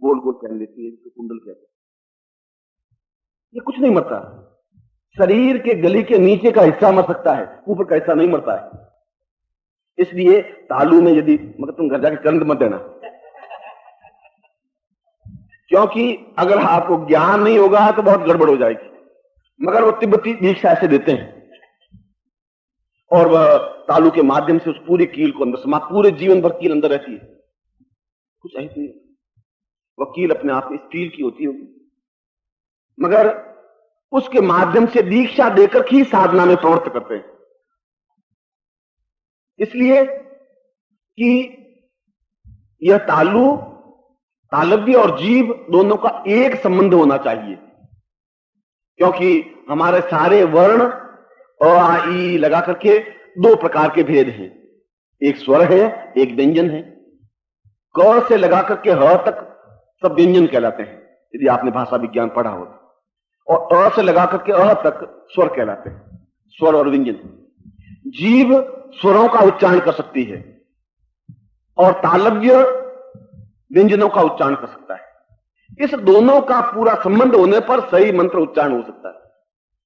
गोल गोल पहन लेती है, जिसको कुंडल कहते हैं। ये कुछ नहीं मरता। शरीर के गली के नीचे का हिस्सा मर सकता है, ऊपर का हिस्सा नहीं मरता है। इसलिए तालू में यदि, मगर तुम घर जाके कंद मत देना, क्योंकि अगर आपको ज्ञान नहीं होगा तो बहुत गड़बड़ हो जाएगी। मगर वो तिब्बती दीक्षा ऐसे देते हैं और वह तालू के माध्यम से उस पूरी कील को अंदर समा, पूरे जीवन भर कील अंदर रहती है। कुछ ऐसी वह कील अपने आप में स्टील की होती होगी, मगर उसके माध्यम से दीक्षा देकर ही साधना में प्रवृत्त करते हैं। इसलिए कि यह तालु, तालव्य और जीव दोनों का एक संबंध होना चाहिए, क्योंकि हमारे सारे वर्ण अ आ ई लगा करके दो प्रकार के भेद हैं। एक स्वर है, एक व्यंजन है। क से लगा करके ह तक सब व्यंजन कहलाते हैं, यदि आपने भाषा विज्ञान पढ़ा हो, और अ से लगा करके अ तक स्वर कहलाते हैं, स्वर और व्यंजन। जीव स्वरों का उच्चारण कर सकती है और तालव्य व्यंजनों का उच्चारण कर सकता है। इस दोनों का पूरा संबंध होने पर सही मंत्र उच्चारण हो सकता है,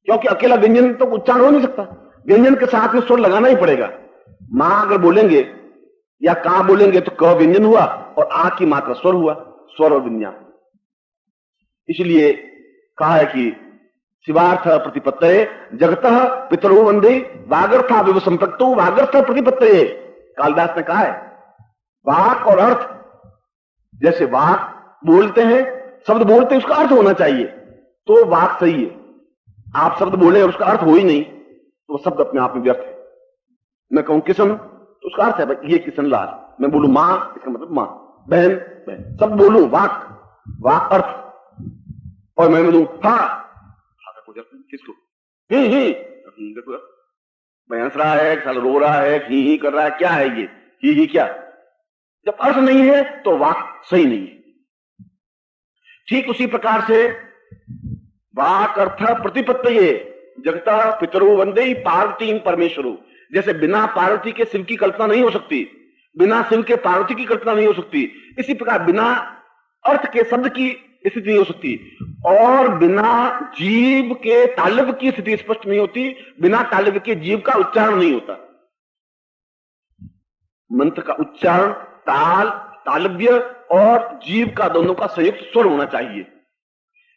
क्योंकि अकेला व्यंजन तो उच्चारण हो नहीं सकता, व्यंजन के साथ में स्वर लगाना ही पड़ेगा। मां अगर बोलेंगे या का बोलेंगे तो क व्यंजन हुआ और आ की मात्रा स्वर हुआ, स्वर और व्यंजन। इसलिए कहा है कि शिवार्थ प्रतिपत्तये जगतः पितरो वंदे वागर्था विव संपृक्तो वागर्थ प्रतिपत्तये। कालिदास ने कहा है वाक और अर्थ, जैसे वाक बोलते हैं, शब्द बोलते हैं, उसका अर्थ होना चाहिए तो वाक सही है। आप शब्द बोले और उसका अर्थ हो ही नहीं तो वो शब्द अपने आप में व्यर्थ है। मैं कहूं किशन तो उसका अर्थ है भाई ये किशन लाल, मैं बोलूं मां इसका मतलब मां, बहन बहन, सब बोलूं वाक, वाक अर्थ। और मैं बोलूं हाँ किसको, ही मैं हंस रहा है, साल रो रहा है, ही कर रहा है, क्या है ये ही क्या? जब अर्थ नहीं है तो वाक सही नहीं है। ठीक उसी प्रकार से वाक अर्थ प्रतिपत्तये जगतः पितरो वंदे पार्वती परमेश्वरो। जैसे बिना पार्वती के शिव की कल्पना नहीं हो सकती, बिना शिव के पार्वती की कल्पना नहीं हो सकती, इसी प्रकार बिना अर्थ के शब्द की स्थिति नहीं हो सकती, और बिना जीव के तालव्य की स्थिति स्पष्ट नहीं होती, बिना तालव्य के जीव का उच्चारण नहीं होता। मंत्र का उच्चारण ताल, तालव्य और जीव का दोनों का संयुक्त स्वर होना चाहिए।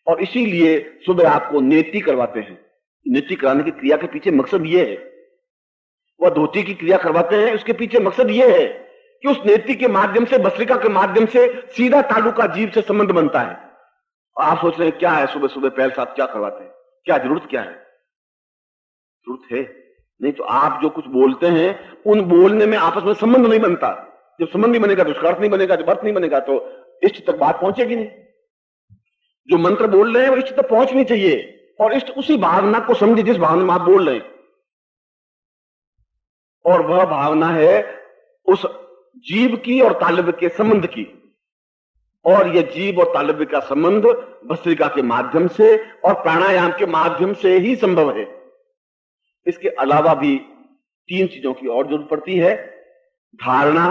और इसीलिए सुबह आपको नेति करवाते हैं। नेति कराने की क्रिया के पीछे मकसद यह है, वह धोती की क्रिया करवाते हैं, उसके पीछे मकसद यह है कि उस नेति के माध्यम से, भस्त्रिका के माध्यम से सीधा तालु का जीव से संबंध बनता है। आप सोच रहे हैं क्या है सुबह सुबह पहल साहब क्या करवाते हैं, क्या जरूरत क्या है? जरूरत है नहीं तो आप जो कुछ बोलते हैं उन बोलने में आपस में संबंध नहीं बनता। जब संबंध नहीं बनेगा तो उसका अर्थ नहीं बनेगा, जब अर्थ नहीं बनेगा तो इष्ट तक बात पहुंचेगी नहीं। जो मंत्र बोल रहे हैं वो इष्ट तक पहुंचनी चाहिए, और इष्ट उसी भावना को समझे जिस भावना में आप बोल रहे हैं, और वह भावना है उस जीव की और तालव्य के संबंध की। और यह जीव और तालव्य का संबंध भस्त्रिका के माध्यम से और प्राणायाम के माध्यम से ही संभव है। इसके अलावा भी तीन चीजों की और जरूरत पड़ती है। धारणा,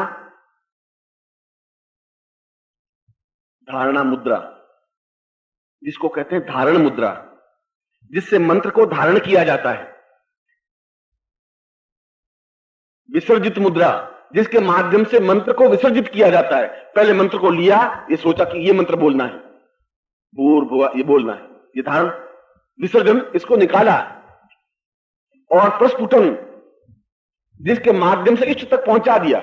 धारणा मुद्रा, जिसको कहते हैं धारण मुद्रा, जिससे मंत्र को धारण किया जाता है। विसर्जित मुद्रा, जिसके माध्यम से मंत्र को विसर्जित किया जाता है। पहले मंत्र को लिया, ये सोचा कि ये मंत्र बोलना है, भूर्भुवः ये बोलना है, ये धारण। विसर्जन, इसको निकाला। और प्रस्फुटन, जिसके माध्यम से इष्ट तक पहुंचा दिया।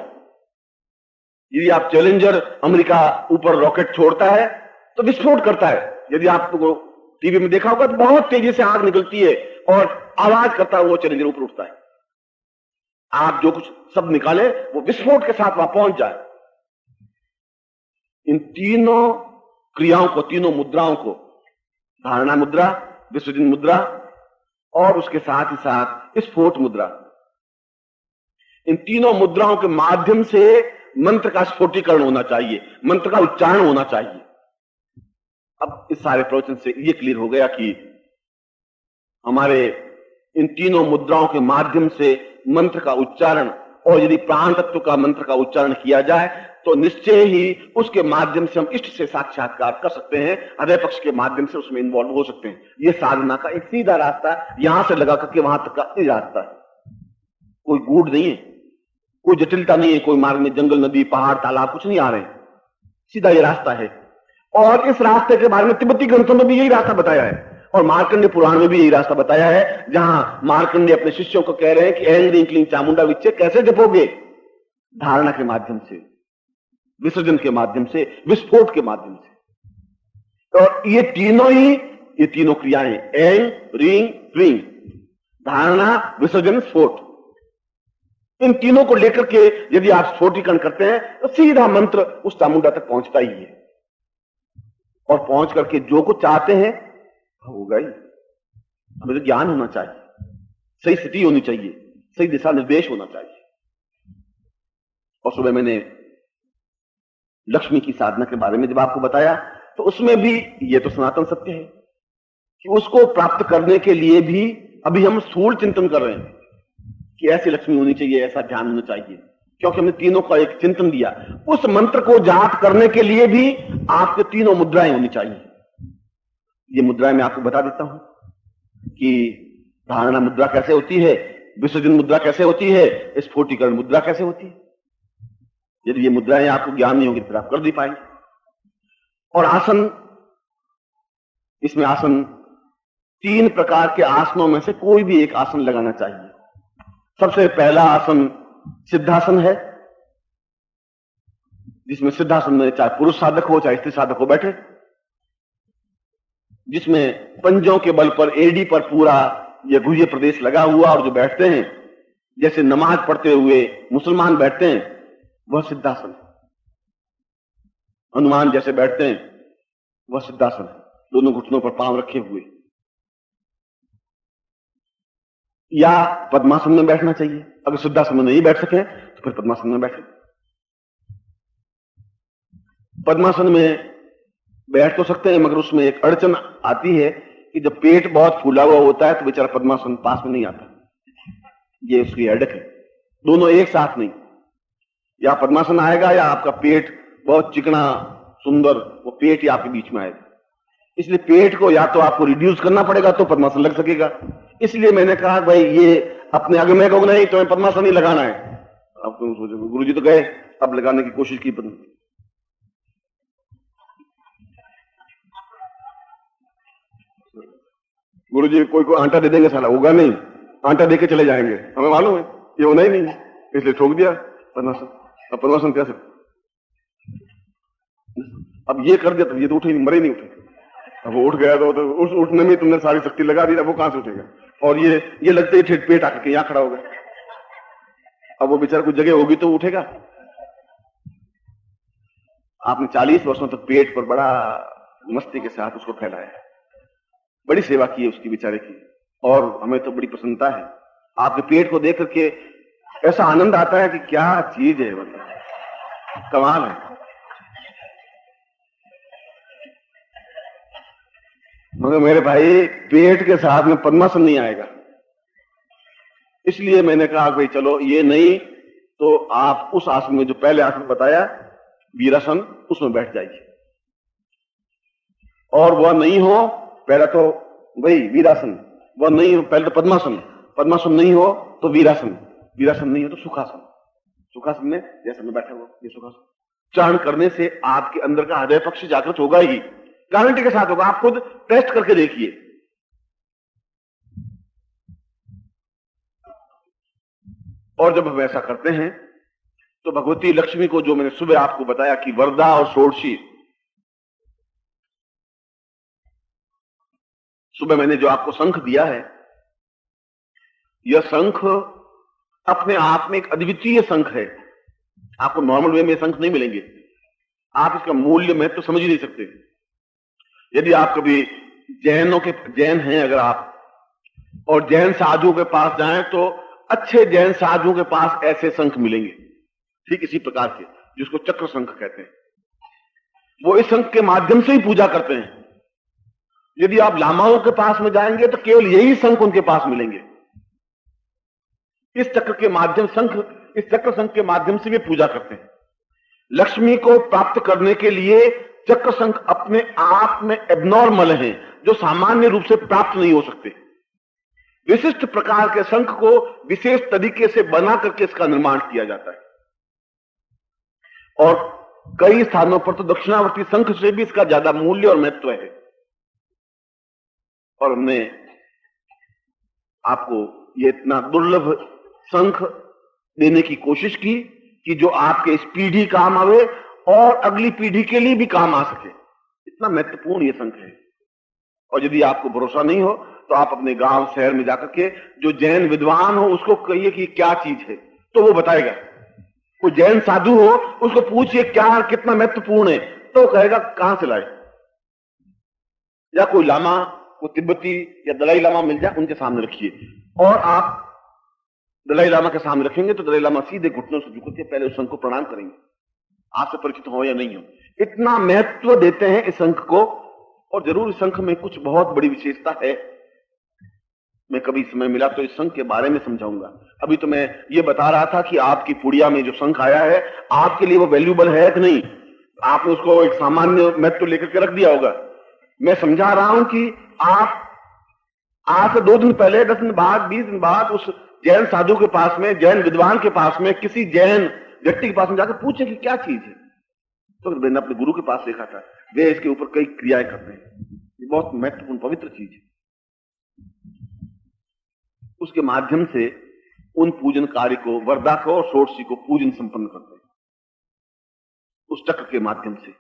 यदि आप चैलेंजर अमेरिका ऊपर रॉकेट छोड़ता है तो विस्फोट करता है। यदि आपको टीवी में देखा होगा तो बहुत तेजी से आग निकलती है और आवाज करता है वो चैलेंजर ऊपर उठता है। आप जो कुछ शब्द निकाले वो विस्फोट के साथ वहां पहुंच जाए। इन तीनों क्रियाओं को, तीनों मुद्राओं को, धारणा मुद्रा, विसर्जन मुद्रा और उसके साथ ही साथ स्फोट मुद्रा, इन तीनों मुद्राओं के माध्यम से मंत्र का स्फोटीकरण होना चाहिए, मंत्र का उच्चारण होना चाहिए। अब इस सारे प्रवचन से यह क्लियर हो गया कि हमारे इन तीनों मुद्राओं के माध्यम से मंत्र का उच्चारण, और यदि प्राण तत्व का मंत्र का उच्चारण किया जाए तो निश्चय ही उसके माध्यम से हम इष्ट से साक्षात्कार कर सकते हैं, हृदय पक्ष के माध्यम से उसमें इन्वॉल्व हो सकते हैं। यह साधना का एक सीधा रास्ता है, यहां से लगा करके वहां तक का ये रास्ता है, कोई गूढ़ नहीं है, कोई जटिलता नहीं है, कोई मार्ग में जंगल, नदी, पहाड़, तालाब कुछ नहीं आ रहे हैं, सीधा ये रास्ता है। और इस रास्ते के बारे में तिब्बती ग्रंथों में भी यही रास्ता बताया है और मार्कंडेय पुराण में भी यही रास्ता बताया है, जहां मार्कंडेय अपने शिष्यों को कह रहे हैं कि ऐं ह्रीं क्लीं चामुंडा विच्चे कैसे जपोगे? धारणा के माध्यम से, विसर्जन के माध्यम से, विस्फोट के माध्यम से। और ये तीनों क्रियाएं, ऐं ह्रीं क्लीं, धारणा, विसर्जन, स्फोट, इन तीनों को लेकर के यदि आप स्फोटीकरण करते हैं तो सीधा मंत्र उस चामुंडा तक पहुंचता ही है। और पहुंच करके जो कुछ चाहते हैं होगा ही। हमें तो ज्ञान होना चाहिए, सही स्थिति होनी चाहिए, सही दिशा निर्देश होना चाहिए। और सुबह मैंने लक्ष्मी की साधना के बारे में जब आपको बताया तो उसमें भी ये तो सनातन सत्य है कि उसको प्राप्त करने के लिए भी अभी हम स्थूल चिंतन कर रहे हैं कि ऐसी लक्ष्मी होनी चाहिए, ऐसा ध्यान होना चाहिए, क्योंकि हमने तीनों का एक चिंतन दिया। उस मंत्र को जाप करने के लिए भी आपके तीनों मुद्राएं होनी चाहिए। ये मुद्राएं मैं आपको बता देता हूं कि धारणा मुद्रा कैसे होती है, विसर्जन मुद्रा कैसे होती है, स्फोटीकरण मुद्रा कैसे होती है। यदि ये मुद्राएं आपको ज्ञान नहीं होगी तो आप कर नहीं पाएंगे। और आसन, इसमें आसन 3 प्रकार के आसनों में से कोई भी एक आसन लगाना चाहिए। सबसे पहला आसन सिद्धासन है, जिसमें सिद्धासन में चाहे पुरुष साधक हो चाहे स्त्री साधक हो बैठे, जिसमें पंजों के बल पर एड़ी पर पूरा यह गुह्य प्रदेश लगा हुआ और जो बैठते हैं जैसे नमाज पढ़ते हुए मुसलमान बैठते हैं वह सिद्धासन है। हनुमान जैसे बैठते हैं वह सिद्धासन है, दोनों घुटनों पर पांव रखे हुए। या पद्मासन में बैठना चाहिए, अगर सिद्धासन में नहीं बैठ सके तो फिर पद्मासन में बैठे। पद्मासन में बैठ तो सकते हैं मगर उसमें एक अड़चन आती है कि जब पेट बहुत फूला हुआ होता है तो बेचारा पद्मासन पास में नहीं आता, ये उसकी हेडेक है। दोनों एक साथ नहीं, या पद्मासन आएगा या आपका पेट बहुत चिकना सुंदर, वो पेट ही आपके बीच में आएगा। इसलिए पेट को या तो आपको रिड्यूस करना पड़ेगा तो पद्मासन लग सकेगा। इसलिए मैंने कहा भाई ये अपने आगे मैं कहूँ नहीं तुम्हें पद्मासन ही लगाना है। अब तुम सोचो गुरुजी तो गए, अब लगाने की कोशिश की, गुरुजी कोई आंटा दे देंगे, साला होगा नहीं, आंटा दे के चले जाएंगे, हमें मालूम है ये होना ही नहीं है, इसलिए ठोक दिया पद्मासन। अब पद्मासन कैसे, अब ये कर दिया तो ये तो उठे नहीं, मरे नहीं उठे। अब वो उठ गया तो उस उठने में तुमने सारी शक्ति लगा दी, अब वो कहां से उठेगा। और ये लगते ही पेट आकर के यहां खड़ा हो गया, अब वो बेचारा कुछ जगह होगी तो उठेगा। आपने 40 वर्षों तक पेट पर बड़ा मस्ती के साथ उसको फैलाया, बड़ी सेवा की है उसकी बेचारे की, और हमें तो बड़ी प्रसन्नता है। आपके पेट को देख करके ऐसा आनंद आता है कि क्या चीज है, मतलब कमाल है। मगर मेरे भाई पेट के साथ में पद्मासन नहीं आएगा, इसलिए मैंने कहा भाई चलो ये नहीं तो आप उस आसन में जो पहले आसन बताया वीरासन, उसमें बैठ जाइए। और वह नहीं हो, पहले तो वही वीरासन, वह नहीं हो पहले तो पद्मासन, पद्मासन नहीं हो तो वीरासन, वीरासन नहीं हो तो सुखासन। सुखासन में जैसे मैं बैठा हुआ ये सुखासन, चरण करने से आपके अंदर का हृदय पक्ष जागृत होगा ही, गारंटी के साथ होगा। आप खुद टेस्ट करके देखिए। और जब हम ऐसा करते हैं तो भगवती लक्ष्मी को, जो मैंने सुबह आपको बताया कि वरदा और षोडशी, सुबह मैंने जो आपको शंख दिया है, यह शंख अपने आप में एक अद्वितीय शंख है। आपको नॉर्मल वे में शंख नहीं मिलेंगे, आप इसका मूल्य में तो समझ ही नहीं सकते। यदि आप कभी जैन हैं अगर आप, और जैन साधुओं के पास जाएं तो अच्छे जैन साधुओं के पास ऐसे शंख मिलेंगे, ठीक इसी प्रकार के, जिसको चक्र शंख कहते हैं। वो इस शंख के माध्यम से ही पूजा करते हैं। यदि आप लामाओं के पास में जाएंगे तो केवल यही शंख उनके पास मिलेंगे। इस चक्र के माध्यम, इस चक्र शंख के माध्यम से वे पूजा करते हैं। लक्ष्मी को प्राप्त करने के लिए चक्र शंख अपने आप में एबनॉर्मल हैं, जो सामान्य रूप से प्राप्त नहीं हो सकते। विशिष्ट प्रकार के शंख को विशेष तरीके से बना करके इसका निर्माण किया जाता है, और कई स्थानों पर तो दक्षिणावर्ती शंख से भी इसका ज्यादा मूल्य और महत्व है। और हमने आपको ये इतना दुर्लभ शंख देने की कोशिश की कि जो आपके इस पीढ़ी काम आवे और अगली पीढ़ी के लिए भी काम आ सके। इतना महत्वपूर्ण ये शंख है। और यदि आपको भरोसा नहीं हो तो आप अपने गांव शहर में जाकर के जो जैन विद्वान हो उसको कहिए कि क्या चीज है, तो वो बताएगा। कोई जैन साधु हो उसको पूछिए क्या कितना महत्वपूर्ण है, तो कहेगा कहां से लाए। या कोई लामा, कोई तिब्बती या दलाई लामा मिल जाए, उनके सामने रखिए, और आप दलाई लामा के सामने रखेंगे तो दलाई लामा सीधे घुटनों से झुक के पहले उस शंख को प्रणाम करेंगे, आपसे परिचित हो या नहीं हो। इतना महत्व देते हैं इस शंख को। और जरूर इस शंख में कुछ बहुत बड़ी विशेषता है। मैं कभी समय मिला तो इस शंख के बारे में समझाऊंगा। अभी तो मैं ये बता रहा था कि आपकी पुड़िया में जो शंख आया है, आपके लिए वो वैल्यूबल है कि नहीं। आपने उसको एक सामान्य महत्व लेकर के रख दिया होगा। मैं समझा रहा हूं कि आप आज से 2 दिन पहले, 10 दिन बाद, 20 दिन बाद उस जैन साधु के पास में, जैन विद्वान के पास में, किसी जैन व्यक्ति के पास में जाकर पूछे कि क्या चीज है। तो मैंने अपने गुरु के पास देखा था, वे इसके ऊपर कई क्रियाएं करते हैं। ये बहुत महत्वपूर्ण पवित्र चीज है। उसके माध्यम से उन पूजन कार्य को, वरदा को और षोडशी को पूजन संपन्न करते हैं उस चक्र के माध्यम से।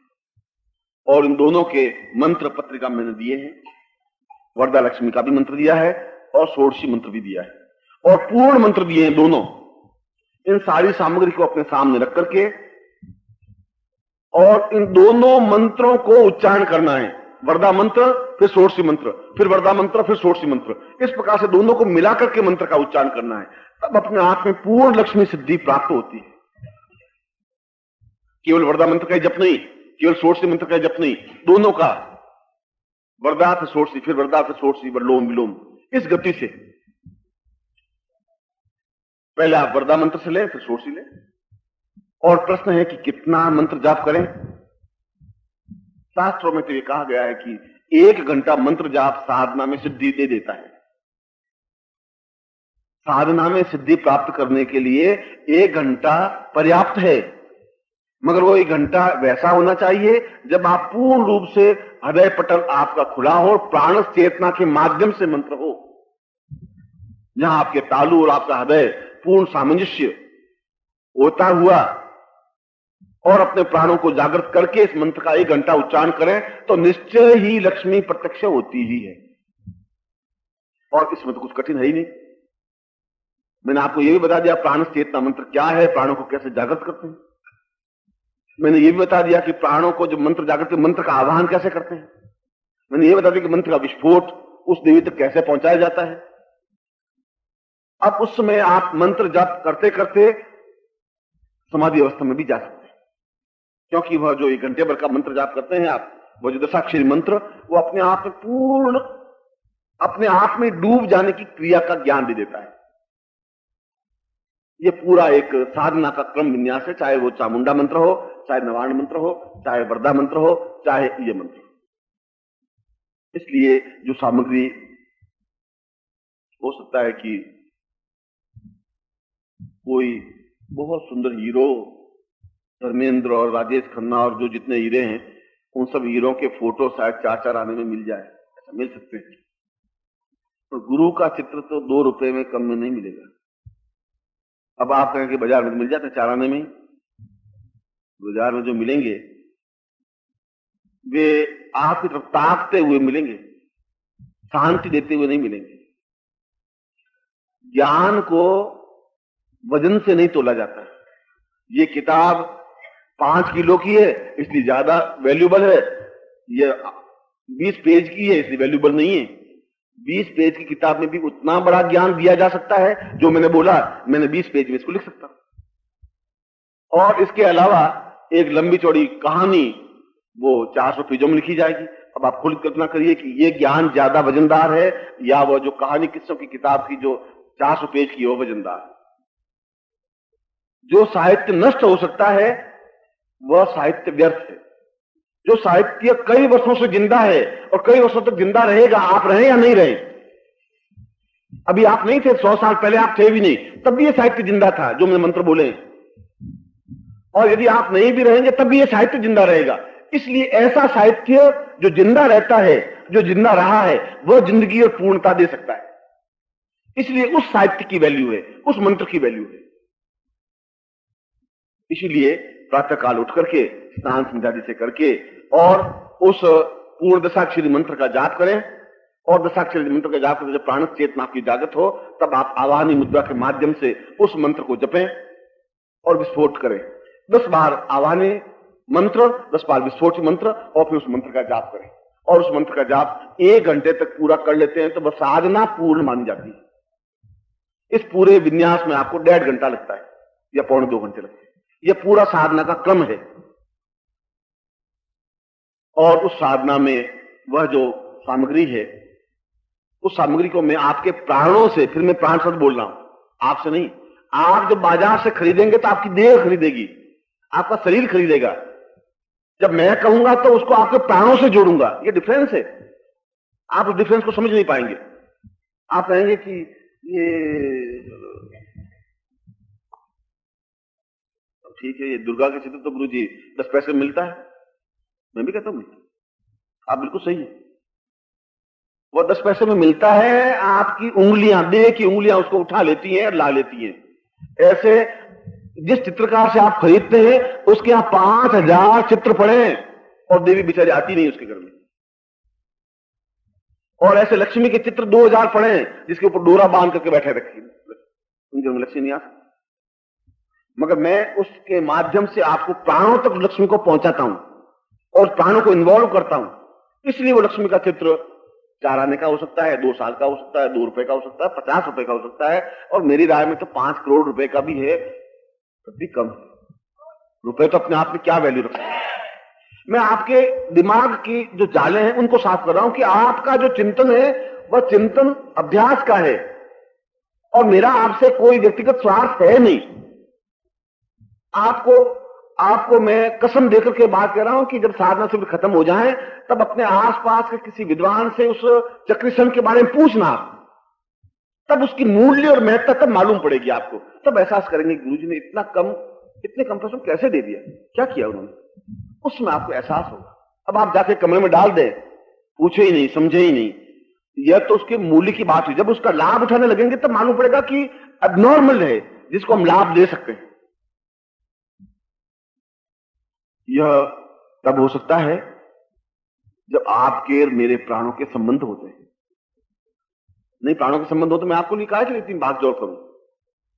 और इन दोनों के मंत्र पत्रिका मैंने दिए हैं। वरदा लक्ष्मी का भी मंत्र दिया है और षोडशी मंत्र भी दिया है, और पूर्ण मंत्र दिए हैं दोनों। इन सारी सामग्री को अपने सामने रख करके और इन दोनों मंत्रों को उच्चारण करना है। वरदा मंत्र, फिर षोडशी मंत्र, फिर वरदा मंत्र, फिर षोडशी मंत्र। इस प्रकार से दोनों को मिलाकर के मंत्र का उच्चारण करना है। तब अपने आप में पूर्ण लक्ष्मी सिद्धि प्राप्त होती है। केवल वरदा मंत्र का जप नहीं, केवल षोडशी मंत्र का जप नहीं, दोनों का, वरदा फिर षोडशी, फिर वरदा फिर षोडशी, वरलोम विलोम, इस गति से। पहले आप वरदा मंत्र से लें, फिर षोडशी लें। और प्रश्न है कि कितना मंत्र जाप करें। शास्त्रों में तो यह कहा गया है कि 1 घंटा मंत्र जाप साधना में सिद्धि दे देता है। साधना में सिद्धि प्राप्त करने के लिए 1 घंटा पर्याप्त है, मगर वो 1 घंटा वैसा होना चाहिए जब आप पूर्ण रूप से हृदय पटल आपका खुला हो, प्राण चेतना के माध्यम से मंत्र हो, जहां आपके तालु और आपका हृदय पूर्ण सामंजस्य होता हुआ, और अपने प्राणों को जागृत करके इस मंत्र का 1 घंटा उच्चारण करें तो निश्चय ही लक्ष्मी प्रत्यक्ष होती ही है। और इसमें तो कुछ कठिन है ही नहीं। मैंने आपको यह भी बता दिया प्राण चेतना मंत्र क्या है, प्राणों को कैसे जागृत करते हैं। मैंने यह भी बता दिया कि प्राणों को जो मंत्र जागृत, मंत्र का आवाहन कैसे करते हैं। मैंने यह बता दिया कि मंत्र का विस्फोट उस देवी तक कैसे पहुंचाया जाता है। अब उस समय आप मंत्र जाप करते करते समाधि अवस्था में भी जा सकते हैं, क्योंकि वह जो 1 घंटे भर का मंत्र जाप करते हैं आप, वह जो दशाक्षरी मंत्र, वो अपने आप में पूर्ण, अपने आप में डूब जाने की क्रिया का ज्ञान दे देता है। यह पूरा एक साधना का क्रम विन्यास है, चाहे वो चामुंडा मंत्र हो, चाहे नवार्ण मंत्र हो, चाहे वरदा मंत्र हो, चाहे ये मंत्र। इसलिए जो सामग्री, हो सकता है कि कोई बहुत सुंदर हीरो, धर्मेंद्र और राजेश खन्ना और जो जितने हीरे हैं, उन सब हीरों के फोटो शायद 4-4 आने में मिल जाए, ऐसा मिल सकते हैं। तो गुरु का चित्र तो 2 रुपए में कम में नहीं मिलेगा। अब आप कहें कि बाजार में मिल जाते 4 आने में, बाजार में जो मिलेंगे वे आपकी तरफ ताकते हुए मिलेंगे, शांति देते हुए नहीं मिलेंगे। ज्ञान को वजन से नहीं तोला जाता। ये किताब 5 किलो की है इसलिए ज्यादा वैल्यूबल है, ये 20 पेज की है इसलिए वैल्यूबल नहीं है। 20 पेज की किताब में भी उतना बड़ा ज्ञान दिया जा सकता है जो मैंने बोला, मैंने 20 पेज में इसको लिख सकता हूं। और इसके अलावा एक लंबी चौड़ी कहानी वो 400 पेजों में लिखी जाएगी। अब आप खुद कल्पना करिए कि ये ज्ञान ज्यादा वजनदार है या वो जो कहानी किस्सों की किताब की जो 400 पेज की वो वजनदार है। जो साहित्य नष्ट हो सकता है वह साहित्य व्यर्थ है। जो साहित्य कई वर्षों से जिंदा है और कई वर्षों तक जिंदा रहेगा, आप रहे या नहीं रहे। अभी आप नहीं थे, 100 साल पहले आप थे भी नहीं, तब भी यह साहित्य जिंदा था जो मैंने मंत्र बोले। और यदि आप नहीं भी रहेंगे तब भी यह साहित्य जिंदा रहेगा। इसलिए ऐसा साहित्य जो जिंदा रहता है, जो जिंदा रहा है, वह जिंदगी और पूर्णता दे सकता है। इसलिए उस साहित्य की वैल्यू है, उस मंत्र की वैल्यू है। इसीलिए प्रातःकाल उठ करके स्नान संध्या से करके और उस पूर्ण दशाक्षरी मंत्र का जाप करें। और दशाक्षरी मंत्र का जाप करके जब प्राण चेतना आपकी जागृत हो, तब आप आवाहनी मुद्रा के माध्यम से उस मंत्र को जपें और विस्फोट करें। 10 बार आवाहनी मंत्र, 10 बार विस्फोट मंत्र, और फिर उस मंत्र का जाप करें। और उस मंत्र का जाप 1 घंटे तक पूरा कर लेते हैं तो वह साधना पूर्ण मानी जाती है। इस पूरे विन्यास में आपको 1.5 घंटा लगता है या 1.25 घंटे लगते हैं। यह पूरा साधना का क्रम है। और उस साधना में वह जो सामग्री है, उस सामग्री को मैं आपके प्राणों से, फिर मैं प्राण शब्द बोल रहा हूं, आपसे नहीं। आप जब बाजार से खरीदेंगे तो आपकी देह खरीदेगी, आपका शरीर खरीदेगा। जब मैं कहूंगा तो उसको आपके प्राणों से जोड़ूंगा। ये डिफरेंस है। आप उस डिफरेंस को समझ नहीं पाएंगे। आप कहेंगे कि ये ठीक है, ये दुर्गा के चित्र तो गुरुजी 10 पैसे में मिलता है। मैं भी कहता हूं आप बिल्कुल सही है, वो 10 पैसे में मिलता है। आपकी उंगलियां, देह की उंगलियां उसको उठा लेती हैं और ला लेती हैं। ऐसे जिस चित्रकार से आप खरीदते हैं उसके यहां 5000 चित्र पड़े हैं और देवी बेचारी आती नहीं उसके घर में। और ऐसे लक्ष्मी के चित्र 2000 पड़े हैं जिसके ऊपर डोरा बांध करके बैठे रखी, उनके में लक्ष्मी नहीं आ सकती। मगर मैं उसके माध्यम से आपको प्राणों तक लक्ष्मी को पहुंचाता हूं और प्राणों को इन्वॉल्व करता हूं। इसलिए वो लक्ष्मी का चित्र 4 आने का हो सकता है, 2 साल का हो सकता है, 2 रुपए का हो सकता है, 50 रुपए का हो सकता है, और मेरी राय में तो 5 करोड़ रुपए का भी है, तब भी कम है। रुपए तो अपने आप में क्या वैल्यू रखते हैं। मैं आपके दिमाग की जो जाले हैं उनको साफ कर रहा हूं कि आपका जो चिंतन है वह चिंतन अभ्यास का है और मेरा आपसे कोई व्यक्तिगत स्वार्थ है नहीं। आपको मैं कसम देकर के बात कह रहा हूं कि जब साधना शिविर खत्म हो जाए तब अपने आसपास के किसी विद्वान से उस चक्रीसन के बारे में पूछना। तब उसकी मूल्य और महत्ता तब मालूम पड़ेगी आपको। तब एहसास करेंगे गुरुजी ने इतने कम पैसों कैसे दे दिया, क्या किया उन्होंने, उसमें आपको एहसास होगा। अब आप जाके कमरे में डाल दें, पूछे ही नहीं, समझे ही नहीं, यह तो उसके मूल्य की बात हुई। जब उसका लाभ उठाने लगेंगे तब मालूम पड़ेगा कि अबनॉर्मल है जिसको हम लाभ दे सकते हैं। यह तब हो सकता है जब आपके और मेरे प्राणों के संबंध होते हैं। नहीं प्राणों के संबंध हो तो मैं आपको नहीं कहा कि इतनी भाग दौड़ करूं।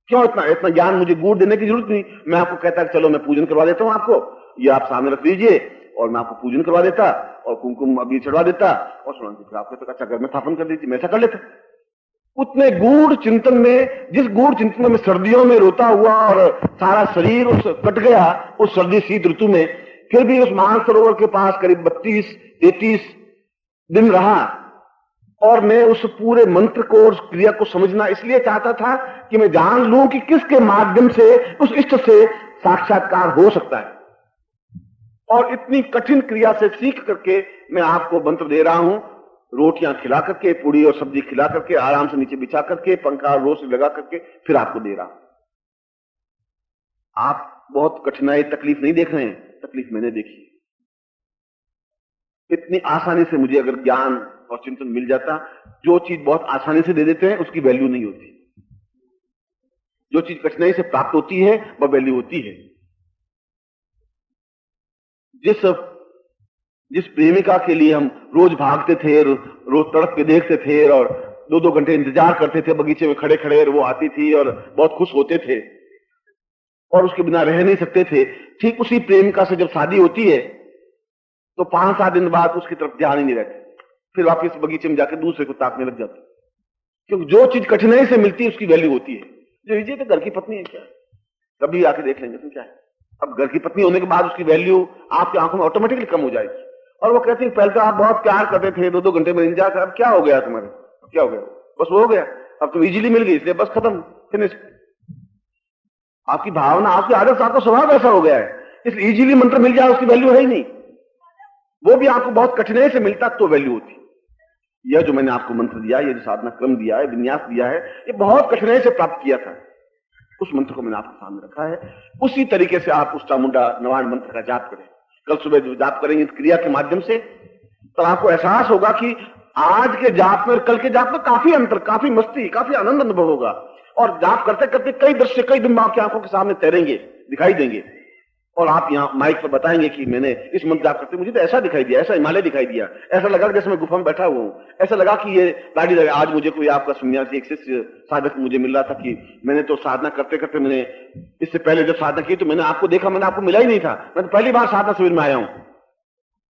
क्यों इतना ज्ञान मुझे गुड़ देने की जरूरत नहीं। मैं आपको कहता कि चलो मैं पूजन करवा देता हूं आपको, ये आप सामने रख लीजिए और मैं आपको पूजन करवा देता और कुमकुम अभी चढ़वा देता और फिर आपको तो अच्छा घर में स्थापन कर देती, मैं ऐसा कर लेता। उतने गूढ़ चिंतन में, जिस गूढ़ चिंतन में सर्दियों में रोता हुआ और सारा शरीर उस कट गया उस सर्दी शीत ऋतु में, फिर भी उस मानसरोवर के पास करीब 32-33 दिन रहा और मैं उस पूरे मंत्र को और क्रिया को समझना इसलिए चाहता था कि मैं जान लूं कि किसके माध्यम से उस इष्ट से साक्षात्कार हो सकता है। और इतनी कठिन क्रिया से सीख करके मैं आपको मंत्र दे रहा हूं, रोटियां खिला करके, पूड़ी और सब्जी खिला करके, आराम से नीचे बिछा करके, पंखा और रोशनी लगा करके फिर आपको दे रहा हूं। आप बहुत कठिनाई तकलीफ नहीं देख रहे हैं, तकलीफ मैंने देखी। इतनी आसानी से मुझे अगर ज्ञान और चिंतन मिल जाता, जो चीज बहुत आसानी से दे देते हैं उसकी वैल्यू नहीं होती। जो चीज कठिनाई से प्राप्त होती है वह वैल्यू होती है। जिस प्रेमिका के लिए हम रोज भागते थे, रोज तड़प के देखते थे और 2-2 घंटे इंतजार करते थे बगीचे में खड़े खड़े, और वो आती थी और बहुत खुश होते थे और उसके बिना रह नहीं सकते थे, ठीक उसी प्रेमिका से जब शादी होती है तो 5-7 दिन बाद उसकी तरफ ध्यान ही नहीं रहता, फिर वापिस बगीचे में जाकर दूसरे को ताकने लग जाते। क्योंकि जो चीज कठिनाई से मिलती है उसकी वैल्यू होती है। जो ये तो घर की पत्नी है, क्या कभी आके देख लेंगे तुम क्या है। अब घर की पत्नी होने के बाद उसकी वैल्यू आपकी आंखों में ऑटोमेटिकली कम हो जाएगी। और वो कहती है पहले तो आप बहुत प्यार करते थे, 2-2 घंटे में इंतजार कर, अब क्या हो गया तुम्हारे, क्या हो गया, बस वो हो गया, अब तुम इजीली मिल गई इसलिए बस खत्म, फिनिश। आपकी भावना, आपकी आदत, आपका स्वभाव ऐसा हो गया है इस इजीली मंत्र मिल जाए उसकी वैल्यू है ही नहीं। वो भी आपको बहुत कठिनाई से मिलता तो वैल्यू होती। यह जो मैंने आपको मंत्र दिया, ये जो साधना क्रम दिया है, विन्यास दिया है, ये बहुत कठिनाई से प्राप्त किया था। उस मंत्र को मैंने आपके सामने रखा है। उसी तरीके से आप उस चामुंडा नवाण मंत्र का जाप करें। कल सुबह जो जाप करेंगे इस क्रिया के माध्यम से, तो आपको एहसास होगा कि आज के जाप में और कल के जाप में काफी अंतर, काफी मस्ती, काफी आनंद अनुभव होगा। और जाप करते करते कई दृश्य, कई दिन आपकी आंखों के सामने तैरेंगे, दिखाई देंगे। और आप यहाँ माइक पर बताएंगे कि मैंने इस मंत्र जाप करते मुझे तो ऐसा दिखाई दिया, ऐसा हिमालय दिखाई दिया, ऐसा लगा जैसे मैं गुफा में बैठा हुआ हूं, ऐसा लगा कि ये गाड़ी लगा। आज मुझे कोई आपका सन्यासी, एक शिष्य साधक मुझे मिल रहा था कि मैंने तो साधना करते करते, मैंने इससे पहले जब साधना की तो मैंने आपको देखा, मैंने आपको मिला ही नहीं था। मैं तो पहली बार साधना शिविर में आया हूं,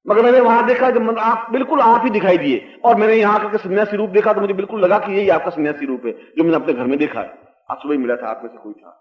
मगर मैंने वहां देखा जब आप बिल्कुल आप ही दिखाई दिए। और मैंने यहाँ आकर सन्यासी रूप देखा तो मुझे बिल्कुल लगा कि यही आपका सन्यासी रूप है जो मैंने अपने घर में देखा है। आज सुबह मिला था, आप में से कोई था।